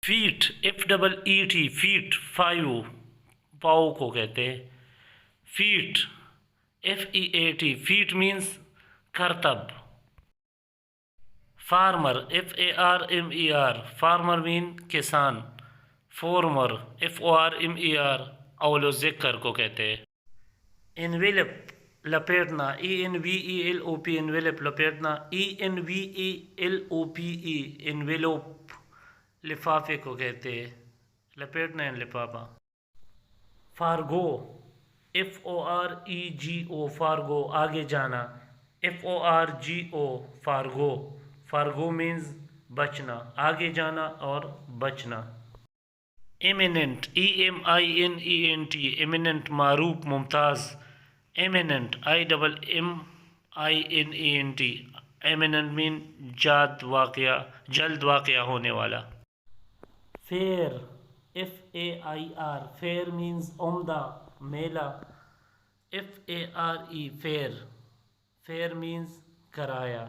Fat F double E T feat 5 پاؤ کو کہتے ہیں. Feat F E A T feat means کرتب. Farmer F A R M E R farmer mean کسان. Former F O R M E R اول و ذکر کو کہتے ہیں. انویلپ لپیٹنا E N V E L O P envelop لپیٹنا E N V E L O P E envelope لفافے کو کہتے ہیں. لپیٹنا ہے لفافہ. Fargo F O R E G O forgo آگے جانا. F O R G O forgo. Forgo means بچنا آگے جانا اور بچنا. Eminent E M I N E N T eminent معروف ممتاز. Imminent I double M I N E N T imminent mean جلد واقعہ ہونے والا. Fair F A I R fair means عمدہ میلہ. F A R E fare fare means کرایہ.